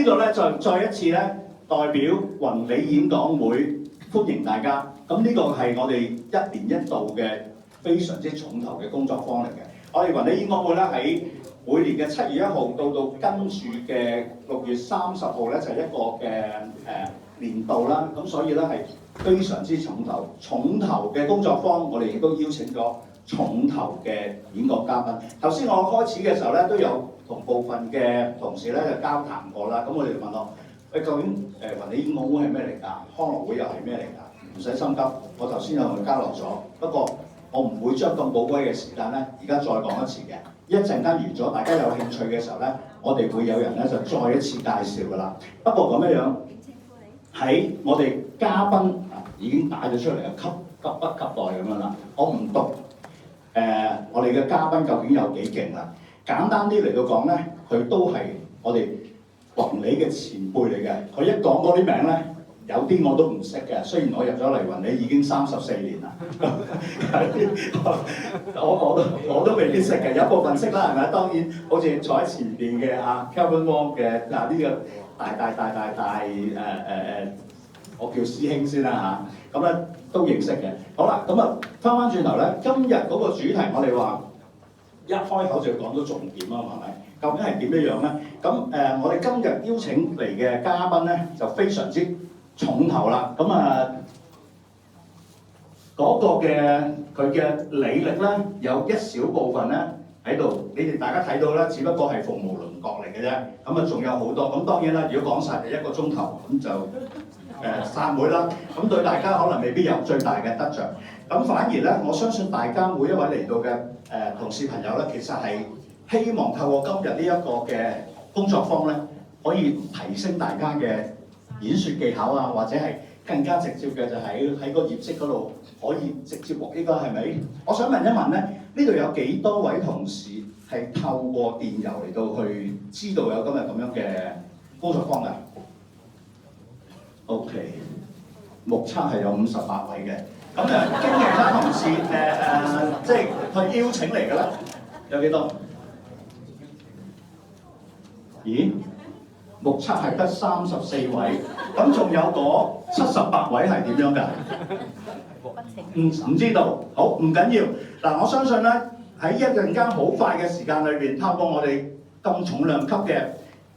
呢度咧再一次咧代表宏利演講會歡迎大家。咁呢個係我哋一年一度嘅非常之重頭嘅工作坊嚟嘅。我哋宏利演講會咧喺每年嘅7月1號到跟住嘅6月30號咧就係一個嘅年度啦。咁所以咧係非常之重頭嘅工作坊，我哋亦都邀請咗重頭嘅演講嘉賓。頭先我開始嘅時候咧都有同部分嘅同事咧就交談過啦。咁我哋就問我：喂，究竟宏利演講會係咩嚟㗎？康樂會又係咩嚟㗎？唔使心急，我頭先有同佢交流咗。不過我唔會將咁寶貴嘅時間咧，而家再講一次嘅。一陣間完咗，大家有興趣嘅時候咧，我哋會有人咧就再一次介紹㗎啦。不過咁樣喺我哋嘉賓已經打咗出嚟嘅急不及待咁樣啦。我唔讀我哋嘅嘉賓究竟有幾勁啦。簡單啲嚟到講咧，佢都係我哋宏利嘅前輩嚟嘅。佢一講嗰啲名咧，有啲我都唔識嘅。雖然我入咗嚟宏利已經34年啦，我都未必識嘅。有部分識啦，係咪？當然，好似坐喺前邊嘅Kelvin Wong 嘅呢個大我叫師兄先啦嚇。咁咧都認識嘅。好啦，咁啊翻轉頭咧，今日嗰個主題我哋話一開口就要講到重點啊，係咪？究竟係點樣樣咧？咁我哋今日邀請嚟嘅嘉賓咧就非常之重頭啦。咁嗰個嘅佢嘅履歷咧有一小部分咧喺度，你哋大家睇到咧，只不過係鳳毛麟角嚟嘅啫。咁仲有好多。咁當然啦，如果講晒就1個鐘頭，咁就散會啦。咁對大家可能未必有最大嘅得着。咁反而咧，我相信大家每一位嚟到嘅同事朋友咧，其實係希望透過今日呢一個嘅工作坊咧，可以提升大家嘅演說技巧啊，或者係更加直接嘅就喺個業績嗰度可以直接獲益啦，係咪？我想問一問咧，呢度有幾多位同事係透過電郵嚟到去知道有今日咁樣嘅工作坊㗎？OK， 目測係有58位嘅。咁經其他同事即係去邀請嚟嘅咧，有幾多？咦？目測係得34位，咁仲有嗰78位係點樣㗎？唔知道，好唔緊要。嗱，我相信咧喺一陣間好快嘅時間裏邊，透過我哋咁重量級嘅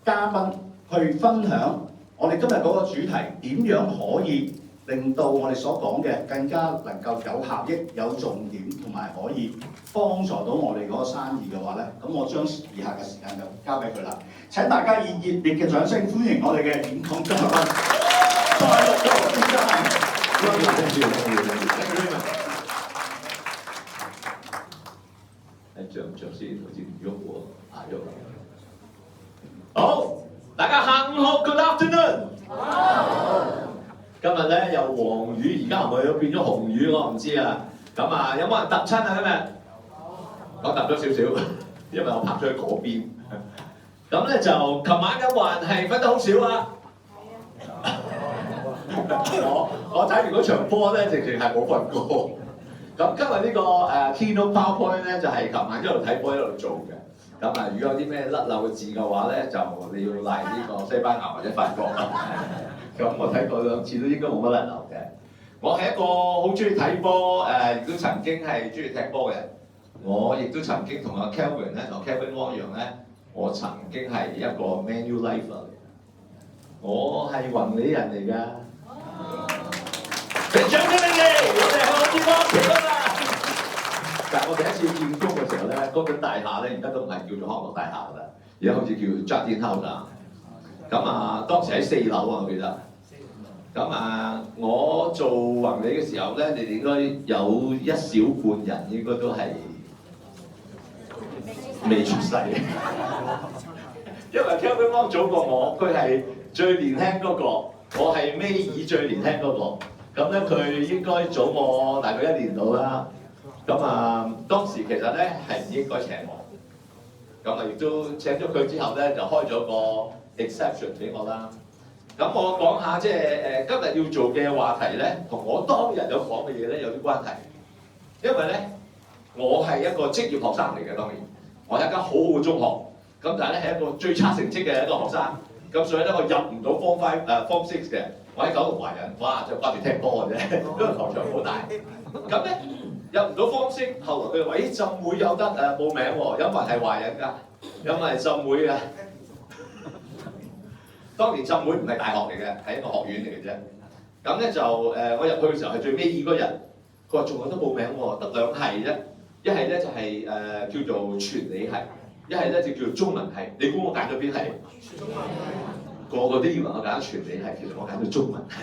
嘉賓去分享我哋今日嗰個主題，點樣可以令到我哋所講嘅更加能夠有效益、有重點，同埋可以幫助到我哋嗰個生意嘅話咧，咁我將以下嘅時間就交俾佢啦。請大家以熱烈嘅掌聲歡迎我哋嘅演講嘉賓，蔡陸雄先生。掌聲頭先唔喐喎，喐啦。好，大家下午好 ，Good afternoon。今日咧由黃雨，而家係咪變咗紅雨？我唔知啊。咁有冇人揼親啊？今日我揼咗少少，因為我拍咗喺嗰邊。咁咧就琴晚有冇人係瞓得好少啊？我睇完嗰場波咧，直情係冇瞓過。咁今日呢個keynote PowerPoint 咧，就係琴晚一路睇波一路做嘅。咁如果有啲咩甩漏嘅字嘅話咧，就你要賴呢個西班牙或者法國。咁我睇過2次都應該冇乜甩漏嘅。我係一個好中意睇波，亦都曾經係中意踢波嘅。我亦都曾經同阿 Kelvin 咧，同 Kelvin Wong 一樣咧，我曾經係一個 Man U lifer 嚟。我係宏利人嚟㗎。俾掌聲你哋，我哋向天光祈禱啦！但係我第一次見工嘅時候咧，嗰棟大廈咧，而家都唔係叫做康樂大廈㗎啦，而家好似叫 Jardine House 啦。咁當時喺4樓啊，我記得。咁我做宏利嘅時候咧，你哋應該有一小半人應該都係未出世，因為 Kelvin Wong 早過我，佢係最年輕嗰個，我係尾二最年輕嗰個。咁咧佢應該早我大概1年到啦。咁當時其實咧係唔應該請我，咁亦都請咗佢之後咧就開咗個 exception 俾我啦。咁我講下即係今日要做嘅話題咧，同我當日有講嘅嘢咧有啲關係。因為咧我係一個職業學生嚟嘅，當然我係一間好好嘅中學，咁但係咧係一個最差成績嘅一個學生。咁所以咧我入唔到 Form 5 Form 6嘅，我喺九龍華仁，哇就掛住踢波嘅啫，因為球場好大。咁咧入唔到 Form 6，後來佢話：咦浸會有得報名喎，有冇人係華仁㗎？有冇人係浸會㗎？當年浸會唔係大學嚟嘅，係一個學院嚟嘅啫。咁咧就我入去嘅時候係最尾二嗰日，佢話仲有得報名喎，得兩係啫。一係咧就係叫做傳理系，一係咧就叫做中文系。你估我揀咗邊係？中文系。個個都以為我揀傳理系，其實我揀咗中文系。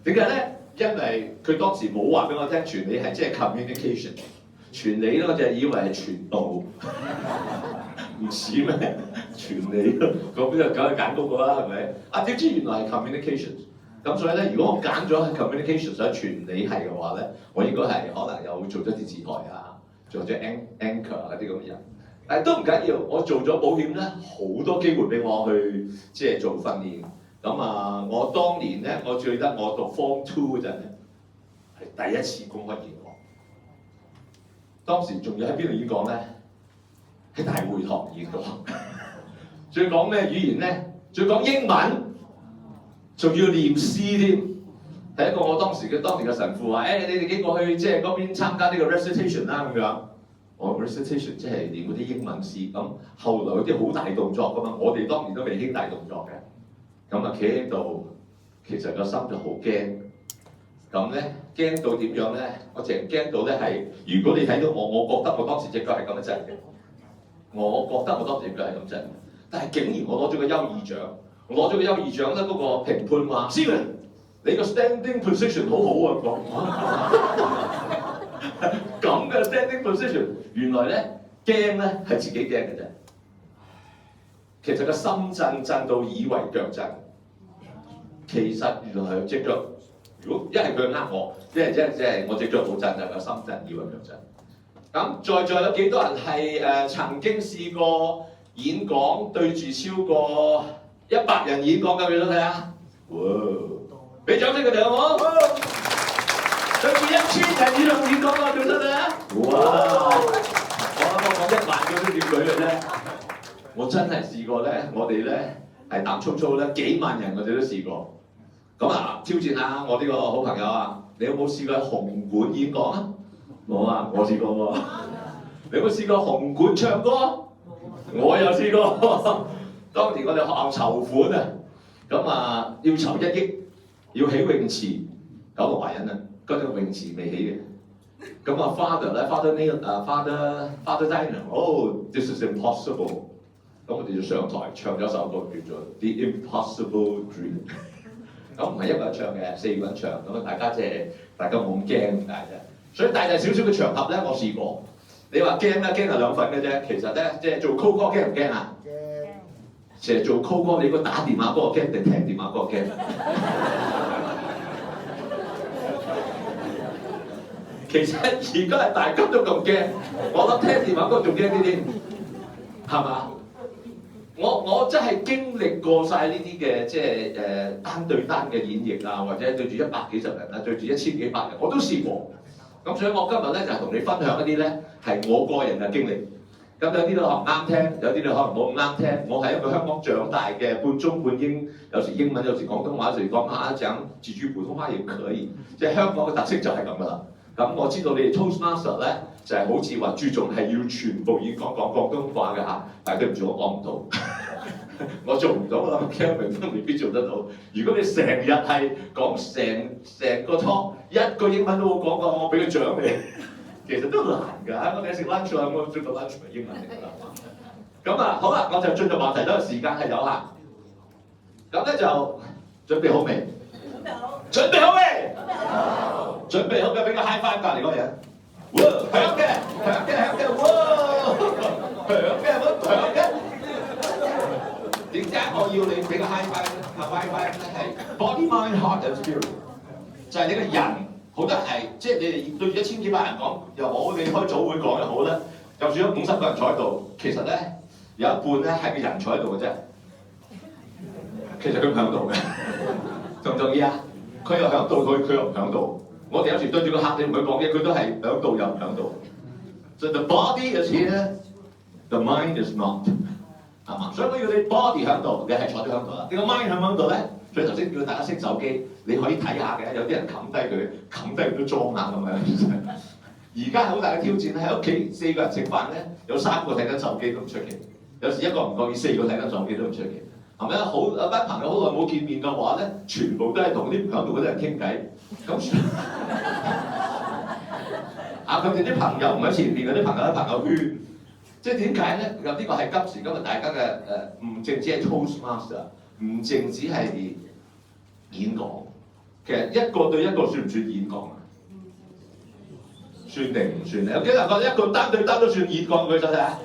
點解咧？因為佢當時冇話俾我聽傳理系即係 communication， 傳理咧我就以為係傳道，唔似咩？傳理嗰邊就梗係揀嗰個啦，係咪？啊點知原來係 communication。咁所以咧，如果我揀咗 communication 想傳理系嘅話咧，我應該係可能有做咗電視台啊，做咗 anchor 嗰啲咁嘅人。但係都唔緊要，我做咗保險咧，好多機會俾我去即係做訓練。咁啊，我當年咧，我記得我讀 Form 2嗰陣咧，係第一次公開演講。當時仲要喺邊度演講咧？喺大會堂演講。仲要講咩語言咧？仲要講英文。仲要念詩添，係一個我當年嘅神父話：你哋幾個去即係嗰邊參加呢個 recitation 啦咁樣。我 recitation 即係念嗰啲英文詩。咁後來有啲好大動作噶嘛，我哋當年都未興大動作嘅。咁啊企喺度，其實個心就好驚。咁咧驚到點樣咧？我淨係驚到咧係，如果你睇到我覺得我當時隻腳係咁嘅震嘅。我覺得我當時隻腳係咁震，但係竟然我攞咗個優異獎。攞咗個優異獎咧，嗰個評判話 Stephen 你個 standing position 好好啊，講咁嘅 standing position， 原來咧驚咧係自己驚嘅啫。其實個心震到以為腳震，其實原來係隻腳。如果一係佢呃我，即係我隻腳冇震，就個心震以為腳震。咁在座有幾多人係曾經試過演講對住超過100人演講嘅？俾到睇下，哇！俾掌聲佢哋好唔好？對住1000人演講啊，俾到睇下，哇！我啱啱講1萬個都點舉嘅啫。我真係試過咧，我哋咧係膽粗粗咧，幾萬人我哋都試過。咁啊，挑戰下我呢個好朋友啊，你有冇試過喺紅館演講啊？冇啊，我試過喎。你有冇試過紅館唱歌？我有試過。當年我哋學校籌款啊，咁啊要籌1億，要起泳池，九龍華仁啊，嗰陣泳池未起嘅。咁啊 Father 咧 Father Diner， this is impossible。咁我哋就上台唱咗首歌叫做 The Impossible Dream。咁唔係一個人唱嘅，4個人唱，咁啊大家冇咁驚咁解啫。所以大大小小嘅場合咧，我試過。你話驚咧，驚係2份嘅啫。其實咧，即係做 call 歌驚唔驚啊？成日做 call 歌，你個打電話嗰個驚定聽電話嗰個驚？其實而家係大家都咁驚，我諗聽電話嗰個仲驚啲添，係嘛？我真係經歷過晒呢啲嘅即係單對單嘅演繹啊，或者對住100幾十人啊，對住1000幾百人，我都試過。咁所以我今日咧就係同你分享一啲咧係我個人嘅經歷。咁有啲你可能啱聽，有啲你可能冇咁啱聽。我係一個香港長大嘅半中半英，有時英文，有時廣東話，有時講下講幾句普通話亦可以。即係香港嘅特色就係咁噶啦。咁我知道你哋 Toastmaster 咧就係好似話注重係要全部演講講廣東話嘅嚇，但係對唔住我講唔到，我做唔到啦。Kevin 都未必做得到。如果你成日係講成個 talk 一個英文都冇講過，我俾個獎你。其實都難㗎，我哋食 lunch 啊，我最個 lunch 咪英文嚟㗎啦。咁啊，好啦，我就進入話題啦，時間係有限。咁咧就準備好未？準備好未？準備好嘅俾個 high five 隔離嗰個人。哇！響嘅，哇！響嘅。點解我要你俾個 high five 咧？high five 咧係 body mind heart and spirit， 就係你個人。好多係，即係你哋對住1000幾百人講又好，你開早會講又好咧，就算有50個人坐喺度，其實咧有一半咧係個人坐喺度嘅啫。其實佢唔響度嘅，同唔同意啊？佢又響度，佢又唔響度。我哋有時對住個客，你唔去講嘢，佢都係響度又唔響度。So the body is here, the mind is not。係嘛？所以我要你 body 喺度，你係坐咗喺度啦。你個 mind 喺唔喺度咧？所以頭先叫大家熄手機，你可以睇下嘅。有啲人冚低佢，冚低佢都裝下咁樣。而家好大嘅挑戰喺屋企4個人食飯咧，有3個睇緊手機都唔出奇。有時一個唔覺意4個睇緊手機都唔出奇。係咪啊？有班朋友好耐冇見面嘅話咧，全部都係同啲唔喺度嗰啲人傾偈。咁佢哋啲朋友唔喺前面，嗰啲朋友喺朋友圈。即係點解咧？有呢個係今時今日大家嘅唔淨止係 Toastmaster， 唔淨止係演講。其實一個對一個算唔算演講啊？算定唔算咧？有幾多人覺得一個單對單都算演講？舉手睇下。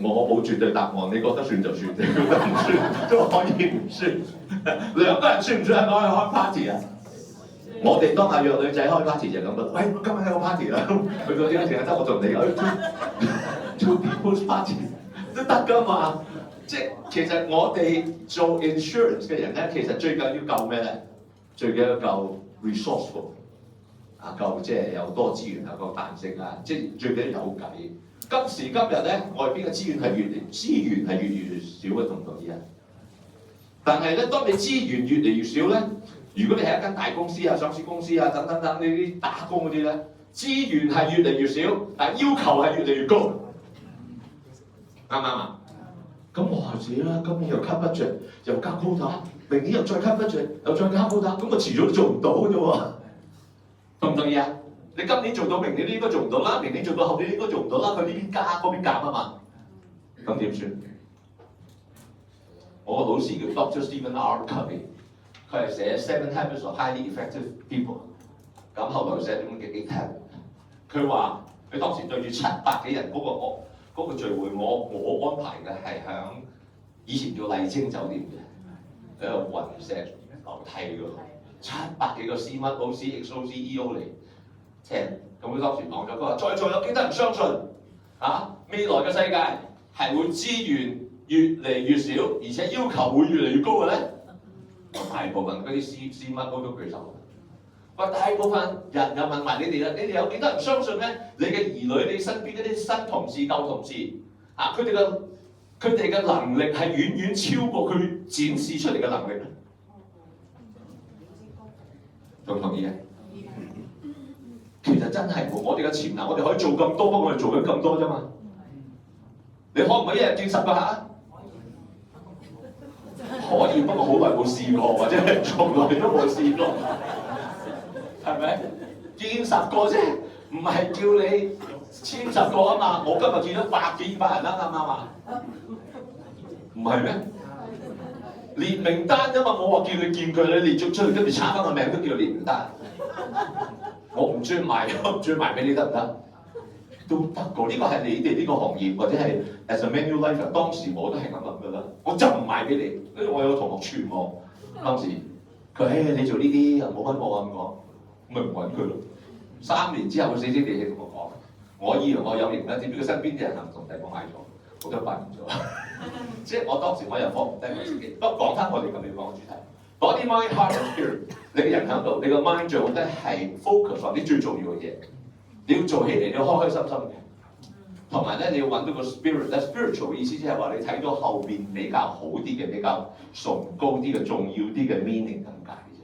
我冇絕對答案，你覺得算就算，你覺得唔算都可以唔算。2個人算唔算係攞去開 party 啊？我哋當下約女仔開 party 就咁啦。喂，今晚有個 party 啦，去到呢個時間得我同你做 people's party 都得㗎嘛。即係其實我哋做 insurance 嘅人咧，其實最緊要夠咩咧？最緊要夠 resourceful 啊，夠即係有多資源啊，夠彈性啊，即係最緊要有計。今時今日咧，外邊嘅資源係越嚟越少嘅，同唔同意啊？但係咧，當你資源越嚟越少咧，如果你係一間大公司啊、上市公司啊等等等呢啲打工嗰啲咧，資源係越嚟越少，但係要求係越嚟越高，啱唔啱啊？咁我話死啦，今年又 cut budget，又加 quota，明年又再 cut budget，又再加 quota，咁我遲早都做唔到嘅喎，同唔同意啊？你今年做到，明年都應該做唔到啦，明年做到後年應該做唔到啦，佢呢邊加嗰邊減啊嘛，咁點算？我個老師叫 Dr. Stephen R. Covey， 佢係寫 Seven Habits of Highly Effective People， 咁後來寫點嘅 Eight Habits， 佢話佢當時對住700幾人嗰個聚會，我安排嘅係響以前叫麗晶酒店嘅，喺個雲石樓梯嗰度，700幾個 C1、OC、XOC、EO 嚟。咁佢當時講咗，佢話在座有幾多人相信未來嘅世界係會資源越嚟越少，而且要求會越嚟越高嘅咧？大部分嗰啲 C1 都舉手。話大部分人又問埋你哋啦，你哋有幾多人相信咧？你嘅兒女、你身邊嗰啲新同事、舊同事佢哋嘅能力係遠遠超過佢展示出嚟嘅能力咧？同唔同意啊？其實真係我哋嘅潛能，我哋可以做咁多，不過我哋做緊咁多啫嘛。你可唔可以一日見10個客啊？可以，不過好耐冇試過，或者係從來都冇試過，係咪？見10個啫，唔係叫你簽10個啊嘛。我今日見咗100幾200人啦，啱唔啱啊？唔係咩？列名單啫嘛，冇話叫你見佢，你列咗出嚟，跟住查翻個名都叫列名單。我唔轉賣俾你得唔得？都得個，呢個係你哋呢個行業或者係 as a Manulife， 當時我都係咁諗㗎啦。我就唔賣俾你，跟住我有個同學串我，當時佢你做呢啲冇乜冇咁講，咪唔揾佢咯。3年之後佢死死地氣同我講，我以為我有型啦，點知佢身邊啲人行同地方嗌咗，我都笨咗。即係我當時我又放唔低我自己。不過講翻我哋今日講嘅主題。Body, mind, heart and spirit， 你嘅人喺度，你個 mind 最好咧係 focus on 啲最重要嘅嘢，你要做起嚟你要開開心心嘅，同埋咧你要揾到個 spirit， spiritual 嘅意思即係話你睇到後邊比較好啲嘅、比較崇高啲嘅、重要啲嘅 meaning 咁解嘅啫。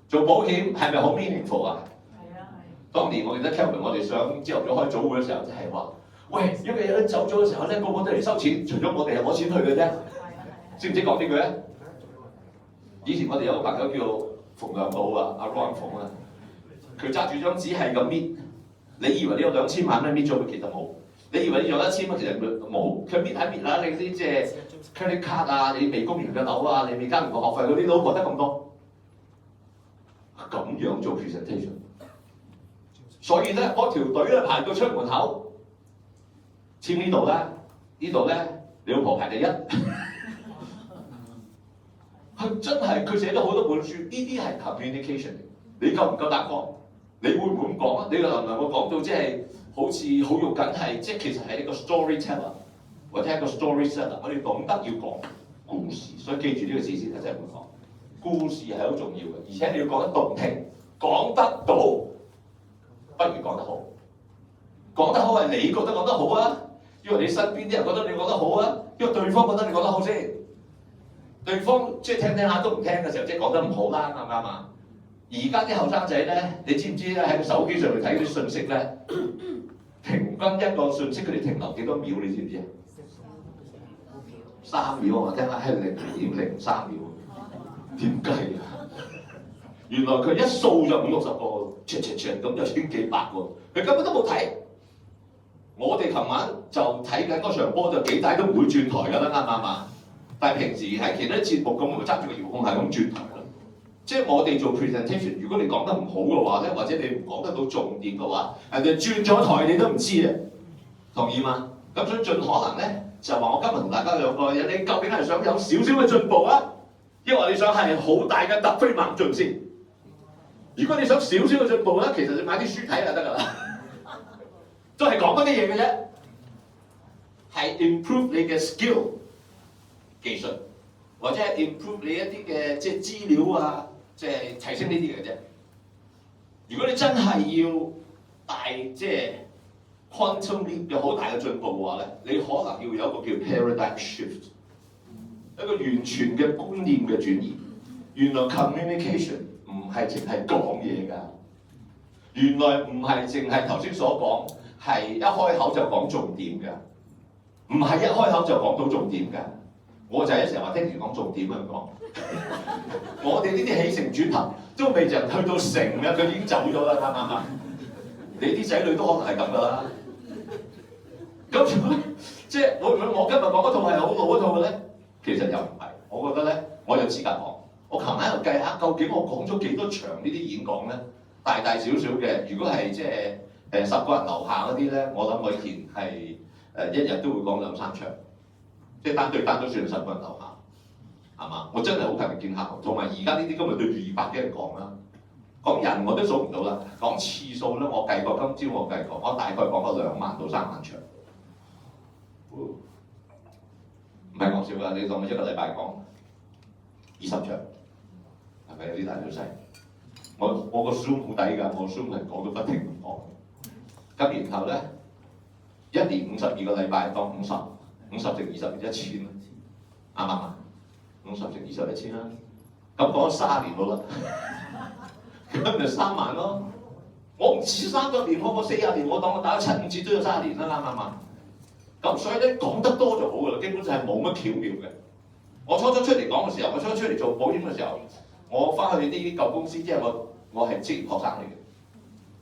做保險係咪好 meaningful 啊？係啊係。當年我記得 Kelvin， 我哋想朝頭早開早會嘅時候，就係話，喂，如果有人走咗嘅時候咧，個個都嚟收錢，除咗我哋係攞錢去嘅啫。知唔知講呢句咧？以前我哋有個朋友叫馮良寶啊，阿 Ron 馮啊，佢揸住張紙係咁搣，你以為你有2000萬咧搣咗佢，其實冇；你以為你有1000蚊，其實佢冇。佢搣下搣下，你啲即係 credit card 啊，你未供完嘅樓啊，你未交完個學費嗰啲都覺得咁多。咁樣做 presentation， 所以咧嗰條隊咧排到出門口，簽呢度啦，呢度咧你老婆排第一。佢真係佢寫咗好多本書，呢啲係 communication。你夠唔夠膽講？你會唔會咁講啊？你能唔能夠講到即係好似好肉緊係，即係其實係一個 storyteller 或者係一個 storyteller。我哋懂得要講故事，所以記住呢個字先，真係會講故事係好重要嘅，而且你要講得動聽，講得到不如講得好。講得好係你覺得講得好啊，因為你身邊啲人覺得你講得好啊，因為對方覺得你講得好先。對方即係聽聽下都唔聽嘅時候，即係講得唔好啦，啱唔啱啊？而家啲後生仔咧，你知唔知咧喺個手機上面睇啲信息咧，平均一個信息佢哋停留幾多秒？你知唔知啊？3秒我聽下係0.03秒，點計啊？原來佢一掃就50-60個，咁就千幾百個，佢根本都冇睇。我哋琴晚就睇緊嗰場波，就幾大都唔會轉台㗎啦，啱唔啱啊？但係平時喺其他節目咁，我咪揸住個遙控係咁轉台咯。即係我哋做 presentation， 如果你講得唔好嘅話咧，或者你唔講得到重點嘅話，人哋轉咗台你都唔知啊，同意嗎？咁所以盡可能咧，就話我今日同大家兩個人，你究竟係想有少少嘅進步啊，抑或你想係好大嘅突飛猛進先？如果你想少少嘅進步咧，其實你買啲書睇就得㗎啦，都係講嗰啲嘢嘅啫，係 improve 你嘅 skill 技術，或者係 improve 你一啲嘅即係資料啊，即係提升呢啲嘅啫。如果你真係要大即係 quantum leap 有好大嘅進步嘅話咧，你可能要有一個叫 paradigm shift， 一個完全嘅觀念嘅轉移。原來 communication 唔係淨係講嘢㗎，原來唔係淨係頭先所講係一開口就講重點㗎，唔係一開口就講到重點㗎。我就係成日話聽人講重點咁講，我哋呢啲起承轉合都未就去到成啊，佢已經走咗啦，啱唔啱？你啲仔女都可能係咁噶啦。咁即係會唔會我今日講嗰套係好老嗰套嘅咧？其實又唔係，我覺得咧，我有資格講。我琴晚喺度計下，究竟我講咗幾多場呢啲演講咧？大大小小嘅，如果係即係10個人樓下嗰啲咧，我諗我以前係一日都會講2-3場。即係單對單都算10個人樓下，係嘛？我真係好勤力見客，同埋而家呢啲今日對住200幾人講啦，講人我都數唔到啦，講次數咧我計過，今朝我計過，我大概講過2萬到3萬場，唔係講笑㗎，你當我一個禮拜講20場，係咪有啲大小細？我個 Zoom 好抵㗎，我 Zoom 係講到不停咁講，咁然後咧1年52個禮拜當50乘20係1000啦，啱唔啱？50乘20係1000啦，咁講咗30年好啦，咁咪3萬咯。我唔止30年，我40年，我當我打咗7、5次都有30年啦，啱唔啱？咁所以咧講得多就好㗎啦，基本上係冇乜巧妙嘅。我初初出嚟講嘅時候，我初初出嚟做保險嘅時候，我翻去啲舊公司，即係我係職業學生嚟嘅。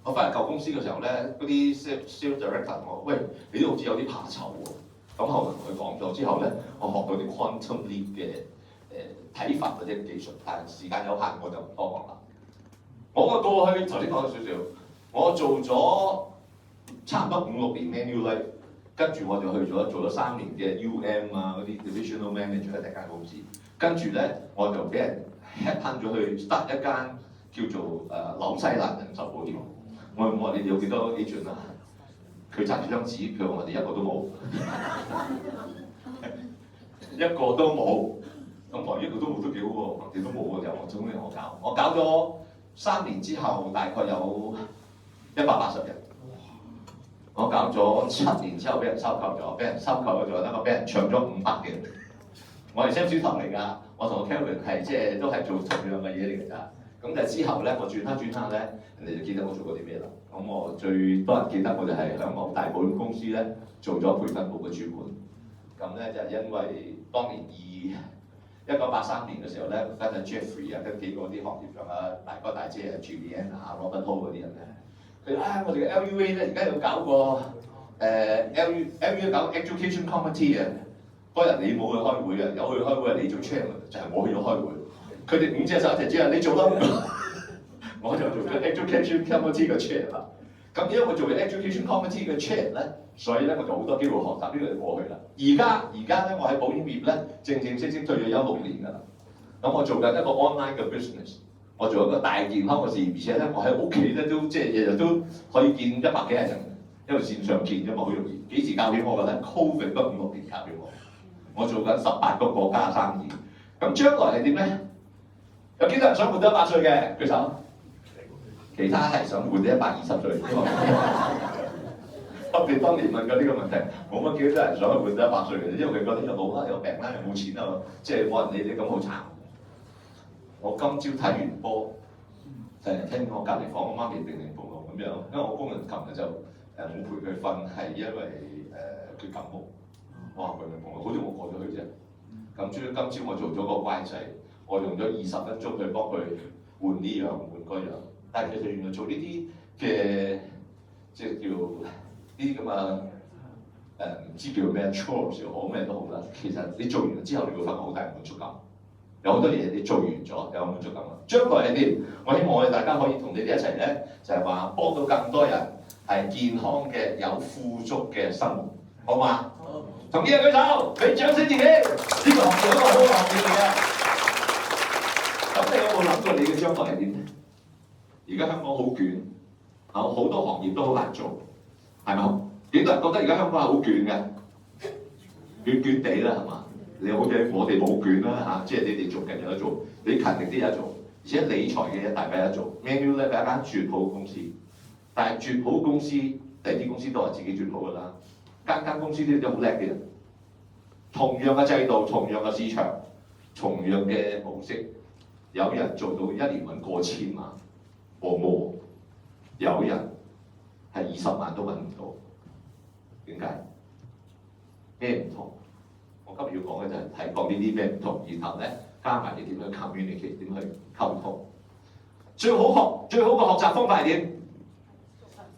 我翻去舊公司嘅時候咧，嗰啲 sales director 問我：喂，你都好似有啲怕醜喎。咁後來同佢講咗之後咧，我學到啲 quantum leap 嘅睇法或者技術，但係時間有限，我就唔多講啦。我嘅過去頭先講咗少少，我做咗差唔多5-6年 Manulife， 跟住我就去咗做咗3年嘅 UM 啊嗰啲 divisional manager 喺第間公司，跟住咧我就俾人 headhunt 咗去 start 一間叫做紐西蘭人壽保險。我話你哋有幾多 agent 啊？佢揸住張紙，佢話我哋一個都冇，一個都冇。咁我一個都冇都幾好喎，我哋都冇嘅，我總之我搞咗3年之後，大概有180人。我搞咗7年之後，俾人收購咗，俾人收購咗，得我俾人搶咗500幾人。我係 sales 頭嚟㗎，我同 Kelvin 係即係都係做同樣嘅嘢嚟㗎咋。咁但係之後咧，我轉下咧，人哋就記得我做過啲咩啦。咁我最多人記得我就係香港大保險公司咧做咗培訓部嘅主管。咁咧就係因為當年1983年嘅時候咧，跟阿 Jeffrey 啊，跟幾個啲行業長啊，大哥大姐啊 Julian 啊、Robert Ho 嗰啲人咧，佢我哋嘅 LUA 咧而家要搞個LUA 搞 education committee 啊。嗰日你冇去開會啊，有去開會啊，你做 chair 就係我去咗開會。佢哋5隻手一隻豬啊！你做得唔夠，我就做咗 education committee 嘅 chair 啦。咁因為我做咗 education committee 嘅 chair 咧，所以咧我就好多機會學習呢個就過去啦。而家咧我喺保險業咧正式退咗休6年㗎啦。咁我做緊一個 online 嘅 business， 我做一個大健康嘅事業，而且咧我喺屋企咧都即係日日都可以見100幾人，因為線上見啫嘛，好容易。幾時教俾我嘅咧 ？Covid 嗰5-6年教俾我。我做緊18個國家嘅生意。咁將來係點咧？有幾多人想活到100歲嘅？舉手。其他係想活到120歲。我我哋當年問過呢個問題，冇乜幾多人想去活到100歲嘅，因為佢覺得又老啦、又病啦、又冇錢啊，即係冇人理你咁好慘。我今朝睇完波，就係聽我隔離房我媽咪病嚟報我咁樣，因為我工人琴日就冇陪佢瞓，係因為佢感冒，我話佢病報我，好似我過咗去啫。咁今朝我做咗個乖仔，我用咗20分鐘去幫佢換呢樣換嗰樣，但係其實原來做呢啲嘅即係叫呢啲咁啊唔知叫咩 chores 又好咩都好啦，其實你做完咗之後，你會發覺好大滿足感。有好多嘢你做完咗有滿足感啦。將來係點？我希望我哋大家可以同你哋一齊咧，就係話幫到更多人係健康嘅、有富足嘅生活，好嘛？好。同意嘅舉手，俾掌聲自己。呢個行業一個好嘅行業嚟嘅。咁你有冇諗過你嘅將來係點咧？而家香港好捲，好多行業都好難做，係咪？幾多人覺得而家香港係好捲嘅？捲捲地啦，係嘛？你好似我哋冇捲啦嚇，即係你哋做緊有得做，你勤力啲有得做，而且理財嘅嘢大家有得做。Manu 咧係一間絕好公司，但係絕好公司，第啲公司都係自己絕好㗎啦。間公司都有好叻嘅人，同樣嘅制度、同樣嘅市場、同樣嘅模式，有人做到1年揾過千萬或more，有人係20萬都揾唔到，點解？咩唔同？我今日要講嘅就係睇講呢啲咩唔同，然後咧加埋你點樣 communicate， 點去溝通。最好嘅學習方法係點？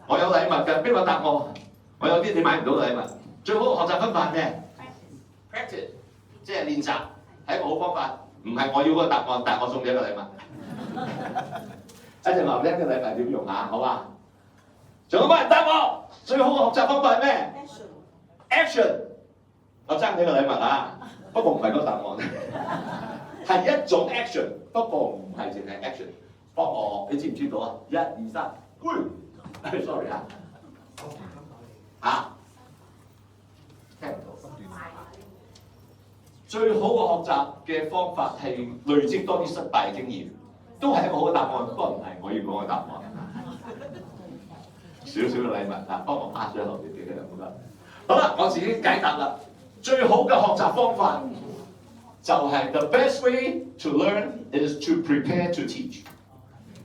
我有禮物嘅，邊個答我？我有啲你買唔到嘅禮物。最好嘅學習方法係咩 ？Practice， 即係練習，係一個好方法。唔係我要嗰個答案，但係我送你一個禮物。一陣話俾你聽嘅禮物點用下，好嘛？仲有冇人答我？最好嘅學習方法係咩 ？Action。我爭你個禮物啊！不過唔係嗰個答案，係一種 action， 不過唔係淨係 action。幫我，你知唔知道啊？1、2、3， sorry 啊，聽唔到。最好嘅學習嘅方法係累積多啲失敗嘅經驗，都係一個好嘅答案，不過唔係我要講嘅答案。少少嘅禮物啊，幫我拍咗後邊幾個人好得。好啦，我自己解答啦。最好嘅學習方法就係 the best way to learn is to prepare to teach，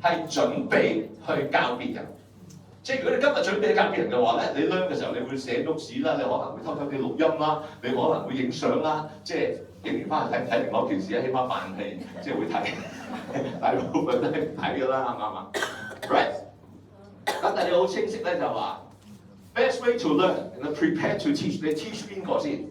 係準備去教別人。即係如果你今日準備教別人嘅話咧，你 learn 嘅時候，你會寫 notes 啦，你可能會偷偷地錄音啦，你可能會影相啦，即係影完翻去睇唔睇另外一件事啊？起碼扮係即係會睇，大部分都係唔睇㗎啦，啱唔啱啊 ？Right？ 咁但係你好清晰咧，就話 best way to learn and prepare to teach， 你 teach 邊個先？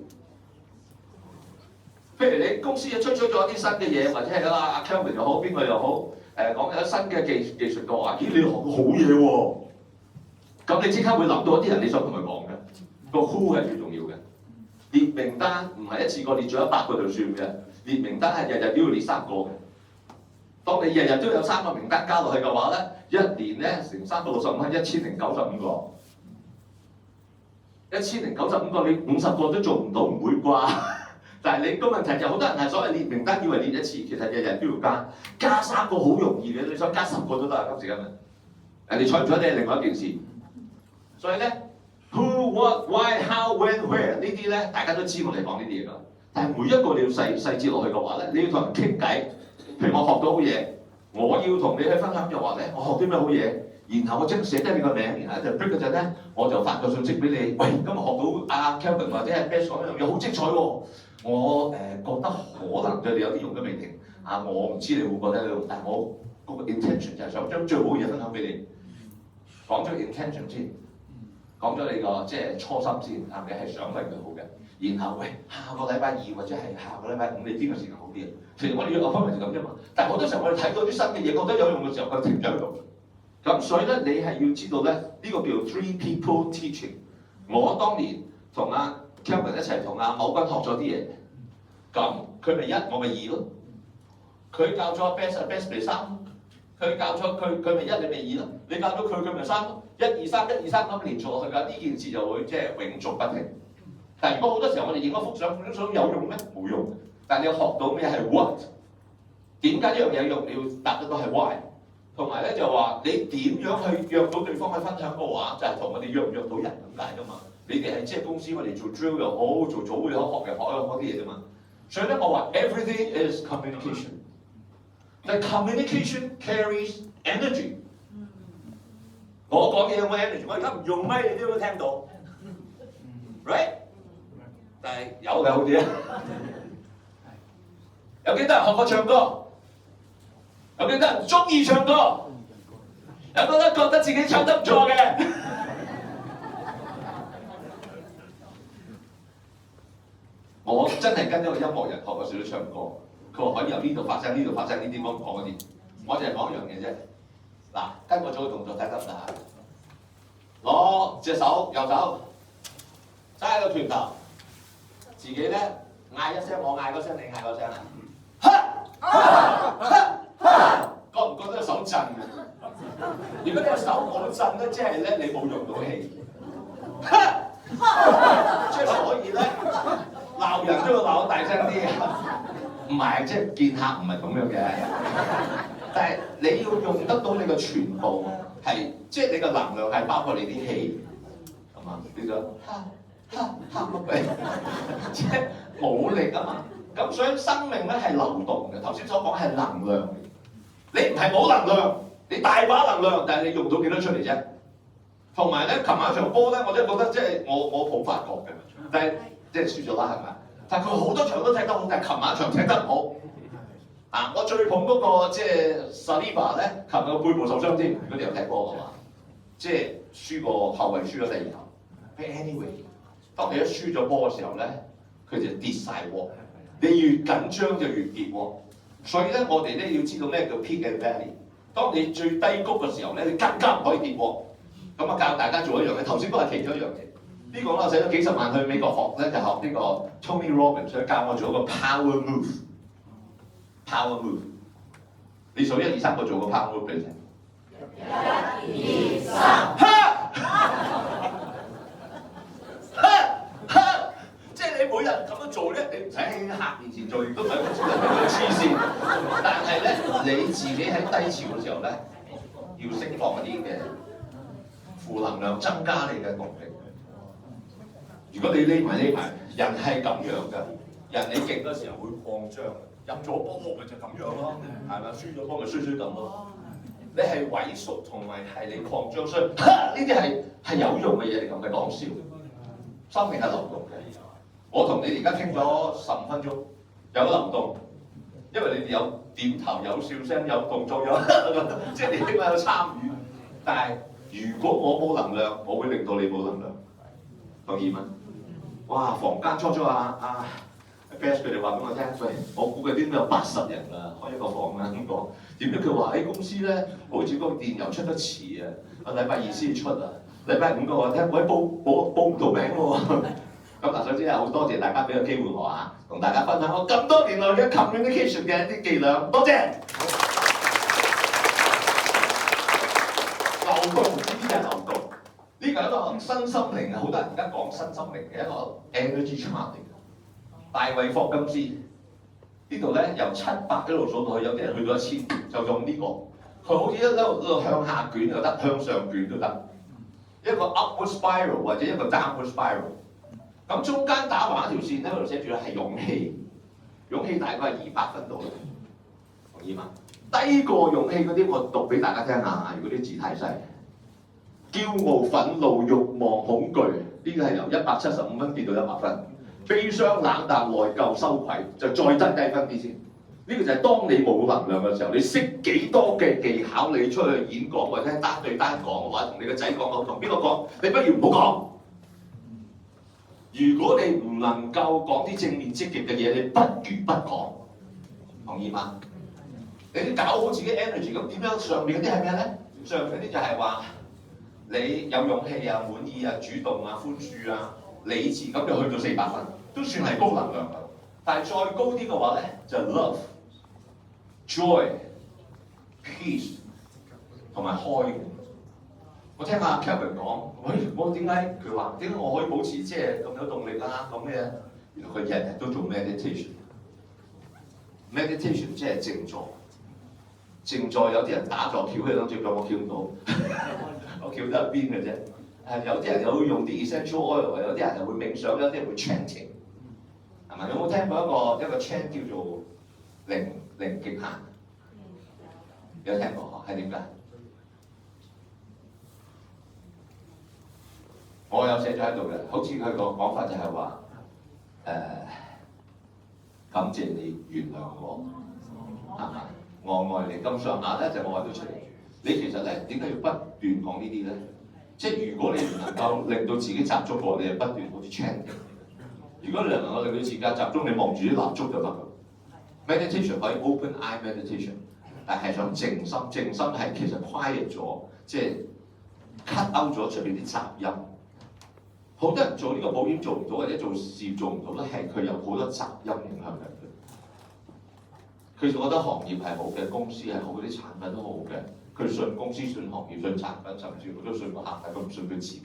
譬如你公司又推出咗一啲新嘅嘢，或者係阿 Kelvin 又好，邊個又好，講有新嘅技術嘅話，咦你學到好嘢喎！咁你即刻會諗到一啲人你想同佢講嘅，個 who 係最重要嘅。列名單唔係一次過列咗100個就算嘅，列名單係日日都要列3個嘅。當你日日都有3個名單加落去嘅話咧，一年咧乘365係1095個。1095個你50個都做唔到，唔會啩？但係你個問題就好多人係所謂列名單以為列一次，其實日日都要加3個好容易嘅，你想加10個都得啊！今時今日，人哋睬唔睬你係另外一件事。所以咧 ，who、what、why、how、when、where 呢啲咧，大家都知我哋講呢啲嘢㗎。但係每一個你要細節落去嘅話咧，你要同人傾偈。譬如我學到好嘢，我要同你去分享嘅話咧，我學啲咩好嘢，然後我即刻寫低你個名，然後就 break 嗰陣咧，我就發個信息俾你。喂，今日學到阿 Kelvin 或者係 Best 講一樣嘢好精彩喎。我覺得可能對你有啲用都未定。我唔知你會覺得有用，但係我個 intention 就係想將最好嘅嘢分享俾你。講咗 intention 先。講咗你個即係初心先，你係想為佢好嘅。然後喂，下個禮拜2或者係下個禮拜5，你邊個時間好啲啊？其實我哋約個方面就咁啫嘛。但係好多時候我哋睇到啲新嘅嘢，覺得有用嘅時候，佢停咗喺度。咁所以咧，你係要知道咧，呢個叫 three people teaching。我當年同阿 Kelvin 一齊同阿某君學咗啲嘢，咁佢咪1，我咪2咯。佢教咗阿 Best 咪3，佢教咗佢咪1，你咪2咯。你教咗佢咪3咯。1、2、3、1、2、3咁連續落去㗎，呢件事就會即係永續不停。但係如果好多時候我哋影嗰幅相有用咩？冇用。但係你要學到咩係 what？ 點解呢樣嘢有用？你要答得到係 why。同埋咧就話你點樣去約到對方去分享嘅話，就係同我哋約唔約到人咁解㗎嘛。你哋係即係公司，我哋做 drill 又好，做組會又好，學又學嗰啲嘢啫嘛。所以咧，我話 everything is communication。但 communication carries energy。我講嘢有冇 energy？我而家唔用咪，你都會聽到，right？ 但係有嘅好啲啊。有幾多人學過唱歌？有幾多人中意唱歌？有幾多人覺得自己唱得唔錯嘅？我真係跟一個音樂人學過少少唱歌，佢話可以由呢度發聲，呢度發聲，呢啲講嗰啲。我就係講一樣嘢啫。嗱，跟我做個動作睇得唔得啊？攞隻手右手揸個拳頭，自己咧嗌一聲，我嗌嗰聲，你嗌嗰聲啊！覺唔覺得手震嘅？如果你個手冇震咧，即係咧你冇用到氣。即係所以咧，鬧人都要鬧得大聲啲。唔係，即係見客唔係咁樣嘅。但係你要用得到你嘅全部係，即係你嘅能量係包括你啲氣，係嘛？呢個乜鬼？即係冇力啊嘛。咁所以生命咧係流動嘅。頭先所講係能量。你唔係冇能量，你大把能量，但係你用到幾多出嚟啫？同埋咧，琴晚場波咧，我真係覺得即係我冇發覺嘅，但係即係輸咗啦，係咪？但係佢好多場都踢得好，但係琴晚場踢得唔好。啊！我最捧嗰個即係 Saliba 咧，琴日個背部受傷添，如果你有踢波嘅話，即係輸個後衞輸咗第二球。Anyway， 當你一輸咗波嘅時候咧，佢就跌晒鑊。你越緊張就越跌鑊。所以咧，我哋咧要知道咩叫 peak and valley。當你最低谷嘅時候咧，你更加唔可以跌鑊。咁啊，教大家做一樣嘢，頭先都係其中一樣嘢。呢個我使咗幾十萬去美國學咧，就學呢個 Tony Robbins，所以教我做一個 power move。Power move， 你數1、2、3個做個 power move 俾你聽。1、2、3，即係你每日咁樣做咧，你唔使喺客面前做，亦都唔係咁黐線。但係咧，你自己喺低潮嘅時候咧，要釋放一啲嘅負能量，增加你嘅動力。如果你匿埋，人係咁樣㗎。人你勁嘅時候會擴張。入咗波咪就咁樣咯，係咪？輸咗波咪衰咁咯。你係萎縮同埋係你擴張，所以呢啲係有用嘅嘢嚟㗎，唔係講笑。生命係流動嘅。我同你而家傾咗15分鐘，有流動，因為你哋有點頭、有笑聲、有動作、有即係你起碼有參與。但係如果我冇能量，我會令到你冇能量，同意嗎？哇！房間初Best 佢哋話俾我聽，喂，我估計啲有80人啊，開一個房啊咁講。點解佢話喺公司咧，好似嗰個電郵出得遲啊，禮拜2先出啊，禮拜5個話聽，喂報唔到名喎。咁嗱，首先係好多謝大家俾個機會我啊，同大家分享我咁多年來嘅 communication 嘅一啲伎倆，多謝。流動，呢啲係流動，呢個係一個新心靈啊！好多人而家講新心靈嘅一個 energy chart 嚟。大衛霍金斯呢度咧，由700一路數到去，有啲人去到1000，就用呢個。佢好似一路向下捲又得，向上捲都得。一個 upward spiral 或者一個 downward spiral。咁中間打橫一條線咧，嗰度寫住係勇氣，勇氣大概係200分度，同意嗎？低過勇氣嗰啲，我讀俾大家聽下。如果啲字太細，驕傲、憤怒、慾望、恐懼，呢個係由175分跌到100分。悲傷、冷淡、內疚、羞愧，就再增低分啲先。呢個就係當你冇能量嘅時候，你識幾多嘅技巧，你出去演講或者單對單講，或者同你個仔講，同邊個講，你不如唔好講。如果你唔能夠講啲正面積極嘅嘢，你不如不講。同意嗎？你搞好自己 energy， 咁點樣？上面嗰啲係咩咧？上面嗰啲就係話你有勇氣啊、滿意啊、主動啊、寬恕啊、理智，咁就去到400分，都算係高能量啦。但係再高啲嘅話咧，就 love、joy、peace 同埋開。我聽下 Kevin 講，喂，我點解佢話點解我可以保持即係咁有動力啊？咁嘅，原來佢日日都做 meditation。meditation 即係靜坐。正在有啲人打坐翹起兩隻腳，我翹唔到，我翹得一邊嘅啫。有啲人又會用啲 essential oil， 有啲人又會冥想，有啲人會 chanting， 係咪？有冇聽過一個 chant 叫做零極限？有聽過嗬？係點解？我有寫咗喺度嘅，好似佢個講法就係話感謝你原諒我，係咪？我愛你咁上下咧，就我愛到出嚟。你其實咧點解要不斷講呢啲咧？即係如果你唔能夠令到自己集中喎，你就不斷好似 chanting。如果你能夠令到自己集中，你望住啲蠟燭就得㗎。meditation 可以 open eye meditation， 但係想靜心，靜心係其實 quiet 咗，即係 cut out 咗出邊啲雜音。好多人做呢個保險做唔到，或者做事業做唔到咧，係佢有好多雜音影響緊佢。佢覺得行業係好嘅，公司係好，啲產品都好嘅。佢信公司、信行業、信產品，甚至乎都信個客，但佢唔信佢自己。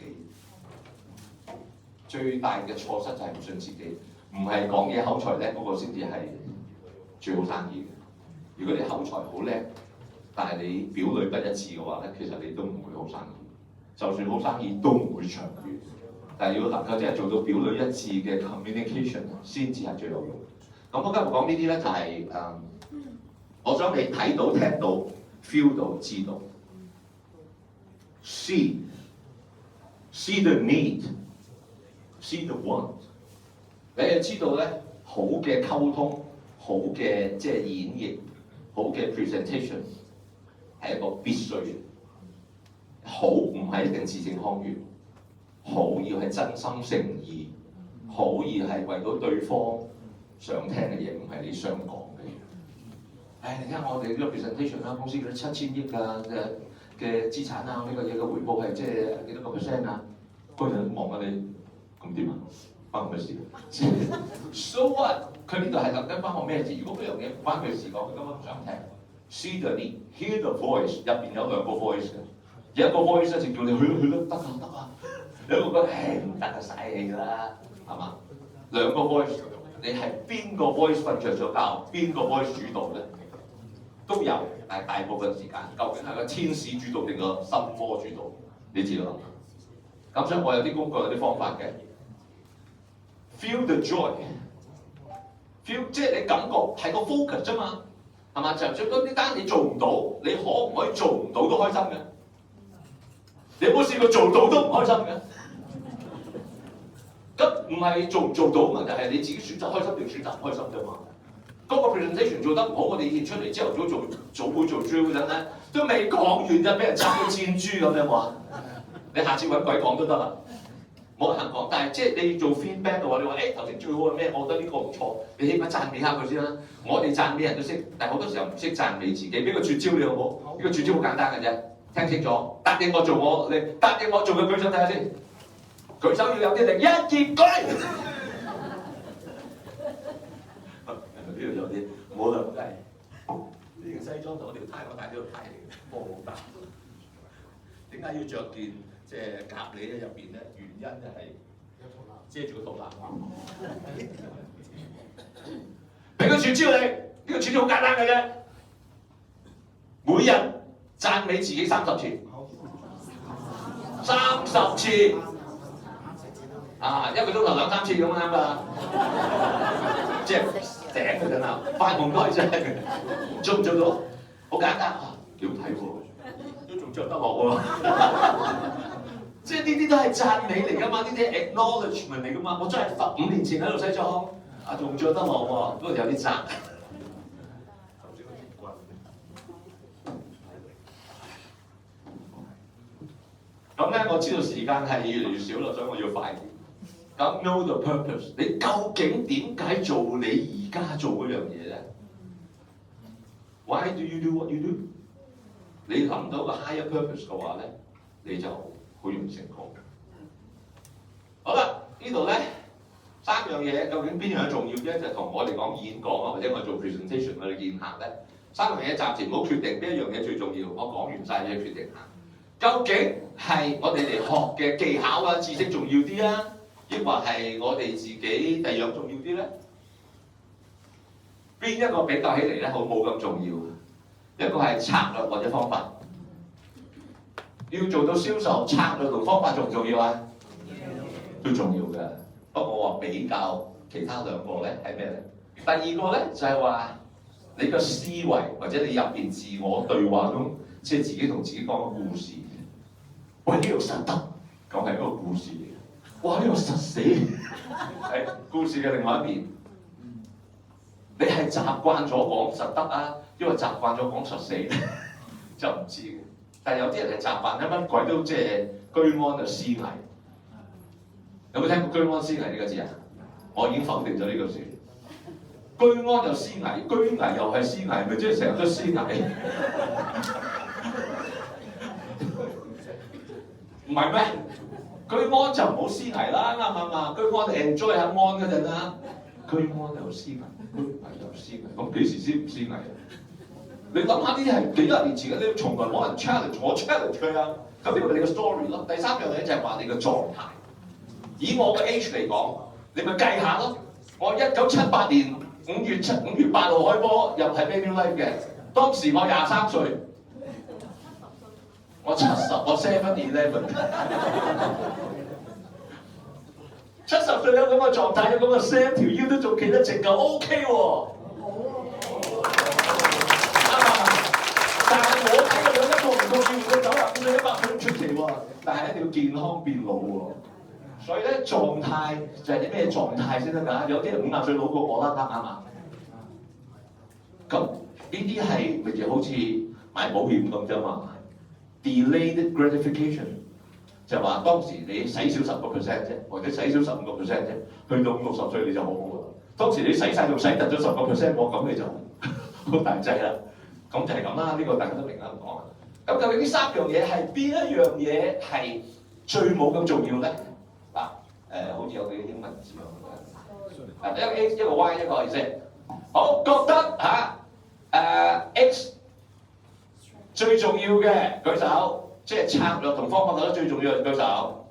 最大嘅錯失就係唔信自己，唔係講嘢口才叻嗰個先至係最好生意嘅。如果你口才好叻，但係你表裏不一致嘅話咧，其實你都唔會好生意。就算好生意都唔會長遠。但係要能夠真係做到表裏一致嘅 communication 先至係最有用。咁我今日講呢啲咧就係我想你睇到、聽到、feel 到、知道。See the need, see the want。你就知道咧，好嘅溝通、好嘅即係演繹、好嘅 presentation 係一個必須嘅。好唔係一定字正腔圓，好要係真心誠意，好要係為到對方想聽嘅嘢，唔係你想講嘅嘢。你睇下我哋呢個 presentation 啦，公司嗰啲7000億嘅資產啊，呢個嘢嘅回報係即係幾多個 percent 啊？嗰個人望下你，咁點啊？關我咩事？So what？佢呢度係特登關我咩事？如果嗰樣嘢唔關佢事講，佢根本唔想聽。See the need, hear the voice， 入邊有兩個 voice 嘅，有一個 voice 咧就叫你去啦，得啊。有一個覺得唔得啊，嘥氣啦，係嘛？兩個 voice， 你係邊個 voice 瞓着咗覺，邊個 voice 主導咧？都有，但係大部分時間究竟係個天使主導定個心魔主導？你知道啦。咁所以我有啲工具、有啲方法嘅。Feel the joy，feel 即係你感覺係個 focus 啫嘛，係嘛？就算嗰啲單你做唔到，你可唔可以做唔到都開心嘅？你有冇試過做到都唔開心嘅？咁唔係做唔做到問題，係你自己選擇開心定選擇唔開心啫嘛。嗰個 presentation 做得唔好，我哋以前出嚟朝頭早早會做 drill 嗰陣咧，都未講完就俾人斬到箭豬咁樣話。你下次揾鬼講都得啦，冇人肯講。但係即係你做 feedback 嘅話，你話頭先最好係咩？我覺得呢個唔錯，你起碼讚美下佢先啦。我哋讚美人都識，但係好多時候唔識讚美自己。俾個絕招你好冇？呢個絕招好簡單嘅啫，聽清楚。答應我做你答應我做嘅舉手睇下先。舉手要有啲力，一結舉。呢度有啲冇啦，真係呢個西裝同我條呔，我戴呢條呔嚟嘅，波好大。點解要着件即係夾你喺入邊咧？原因就係遮住個肚腩。俾個絕招你，呢個絕招好簡單嘅啫。每日讚美自己30次，30次。一個鐘頭2、3次咁啱㗎，即係醒嗰陣啊，發夢都係真嘅。做唔做到？好簡單啊，幾好睇喎，都仲着得落喎。即係呢啲都係讚美嚟㗎嘛，呢啲 acknowledgement 嚟㗎嘛。我真係15年前喺度西裝，仲着得落喎，不過有啲窄。咁咧，我知道時間係越嚟越少啦，所以我要快啲。咁 know the purpose， 你究竟點解做你而家做嗰樣嘢咧 ？Why do you do what you do？ 你諗到個 higher purpose 嘅話咧，你就好容易成功。好啦，呢度咧3樣嘢，究竟邊樣重要啫？就同我哋講演講啊，或者我做 presentation 我哋見客咧，3樣嘢暫時唔好決定邊一樣嘢最重要。我講完晒你決定下，究竟係我哋嚟學嘅技巧啊、知識重要啲啊？抑或係我哋自己第二樣重要啲咧？邊一個比較起嚟咧，好冇咁重要？一個係策略或者方法。要做到銷售，策略同方法重唔重要啊？都重要嘅。不過我話比較其他兩個咧係咩咧？第二個咧就係話你個思維或者你入邊自我對話中，即係自己同自己講個故事。喂，呢度實得，講係一個故事嚟嘅。哇，呢度實死，係故事嘅另外一邊。你係習慣咗講實得啊，因為習慣咗講實死，就唔知嘅。但係有啲人係習慣乜鬼都即係居安就思危。有冇聽過居安思危呢個字啊？我已經否定咗呢個字。居安又思危，居危又係思危，咪即係成日都思危？唔係咩？居安就唔好思危啦，啱唔啱啊？居安 enjoy 下安嗰陣啦。居安又思危，居危又思危，咁幾時先唔思危啊？你諗下呢啲係幾廿年前嘅，你從來冇人 challenge 我 challenge 佢啊！咁呢個係你個 story 咯。第三樣嘢就係話你個狀態。以我嘅 age 嚟講，你咪計下咯。我1978年5月8號開波入係 Manulife 嘅，當時我23歲，我70，我 7-11。70歲有咁嘅狀態，有咁嘅聲，條腰都仲企得直夠 OK 喎。但係我睇個樣一個唔覺意，佢95歲100歲都出奇喎。但係一定要健康變老喎。所以咧狀態就係啲咩狀態先得㗎？有啲人50歲老過我啦，啱唔啱啊？咁呢啲係咪就好似買保險咁啫嘛 ？Delayed gratification 就話當時你使少10%啫，或者使少15%啫，去到50-60歲你就好好㗎啦。當時你使晒仲使突咗10%，咁你就好大劑啦。咁就係咁啦，呢個大家都明啦，唔講啦。咁究竟呢三樣嘢係邊一樣嘢係最冇咁重要咧？嗱，好似有啲英文字咁嘅。一個 A， 一個 Y， 一個 Z。好，覺得X 最重要嘅舉手，即係策略同方法覺得最重要嘅舉手。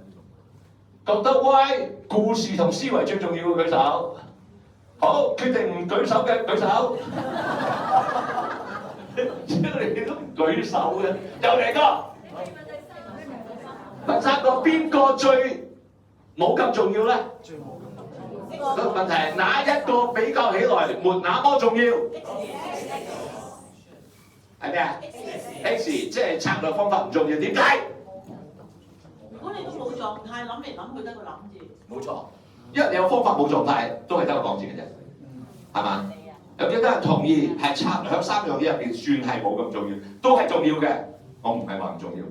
覺得 Y 故事同思維最重要嘅舉手。好，決定唔舉手嘅舉手。你哋都唔舉手嘅，又嚟個。第三個邊個最冇咁重要咧？個問題係哪一個比較起來沒那麼重要？係咩啊 ？X 即係策略方法唔重要，點解？如果你都冇狀態，諗嚟諗去得個諗字。冇錯，因為你有方法冇狀態，都係得個講字嘅啫，係嘛？有幾多人同意係策略喺三樣嘢入邊算係冇咁重要，都係重要嘅。我唔係話唔重要，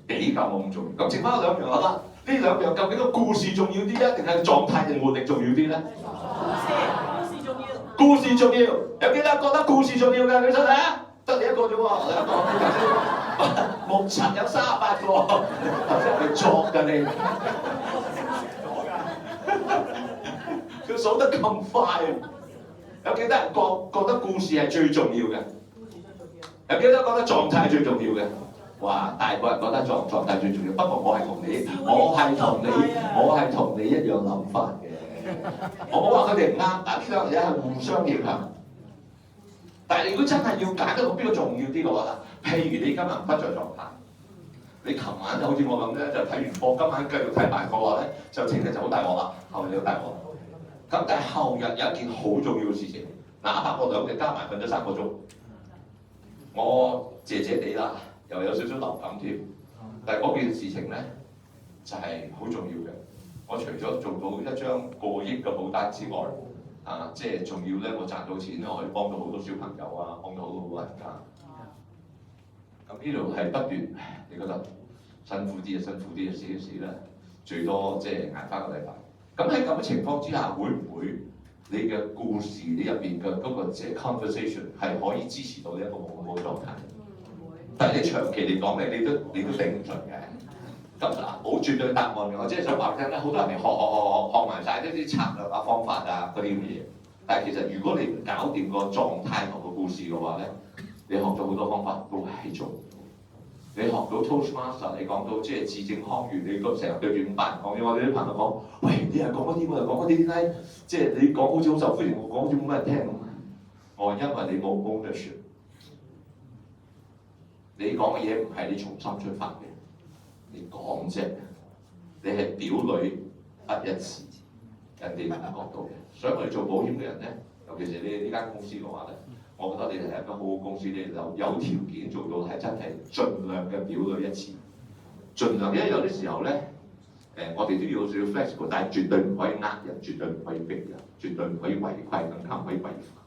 比較冇咁重要。咁剩翻兩樣啦，呢兩樣究竟個故事重要啲咧，定係狀態定活力重要啲咧？故事重要。故事重要，有幾多人覺得故事重要嘅？舉手嚟啊！得你一個啫喎，你一個。目前有38個，頭先係作㗎你。佢數得咁快。有幾多人覺得故事係最重要嘅？有幾多人覺得狀態係最重要嘅？哇！大個人覺得狀態最重要，不過我係同你一樣諗法嘅。我冇話佢哋唔啱，但呢兩樣嘢係互相影響。但係如果真係要揀一個邊個重要啲嘅話，譬如你今日不在狀態，你琴晚就好似我咁咧，就睇完課，今晚繼續睇埋課嘅話咧，就聽日就好大鑊啦，後日好大鑊。咁但係後日有一件好重要嘅事情，哪怕我2日加埋瞓咗3個鐘，我謝謝你啦，又有少少流感添。但係嗰件事情咧就係好重要嘅。我除咗做到一張過億嘅保單之外，即係仲要咧，我賺到錢咧，我可以幫到好多小朋友啊，幫到好多老人家。咁呢度係不斷，你覺得辛苦啲嘅事啦，最多即係捱翻個禮拜。咁喺咁嘅情況之下，會唔會你嘅故事你入邊嘅嗰個即係 conversation 係可以支持到一個冇狀態？但係你長期嚟講咧，你都頂唔順嘅。咁嗱，冇絕對答案嘅，我即係想話俾你聽咧，好多人嚟學埋晒呢啲策略啊、方法啊嗰啲咁嘅嘢。但係其實如果你唔搞掂個狀態同個故事嘅話咧，你學咗好多方法都係做唔到。你學到 Toastmaster， 你講到即係字正腔圓，你個成日對住500人講嘢，我哋啲朋友講，喂，你係講嗰啲，我又講嗰啲，點解即係你講好似好受歡迎，我講好似冇乜人聽咁？我因為你冇 ownership，你講嘅嘢唔係你從心出發嘅，你講啫，你係表裏不一致，人哋唔覺到嘅。所以我哋做保險嘅人咧，尤其是你哋呢間公司嘅話咧，我覺得你哋係一間好好公司，你哋有條件做到係真係盡量嘅表裏一致，盡量，因為有啲時候咧。我哋都要少少 flexible， 但係絕對唔可以呃人，絕對唔可以逼人，絕對唔可以違規，更加唔可以違法。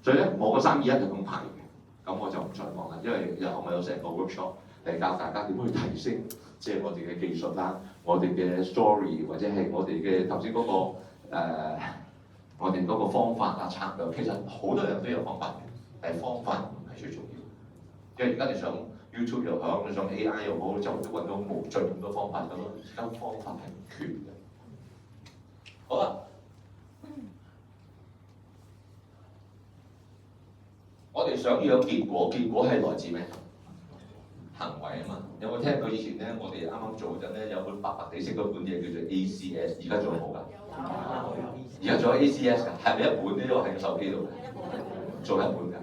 所以咧，我個321就咁排嘅，咁我就唔再講啦，因為日後我有成個 workshop 嚟教大家點去提升，即係我哋嘅技術啦，我哋嘅 story 或者係我哋嘅頭先嗰個我哋嗰個方法啊策略，其實好多人都有方法嘅，但係方法唔係最重要，因為而家你想。YouTube 又好，你上 AI 又好，就都揾到無盡咁多方法咁咯。而家方法係唔缺嘅。好啦，我哋想要有結果，結果係來自咩？行為啊嘛。有冇聽過以前咧？我哋啱啱做嗰陣咧，有本白白地色嗰本嘢叫做 ACS， 而家仲有冇㗎？而家仲有 ACS 㗎，係咪一本呢？都喺個手機度嘅，做一本㗎。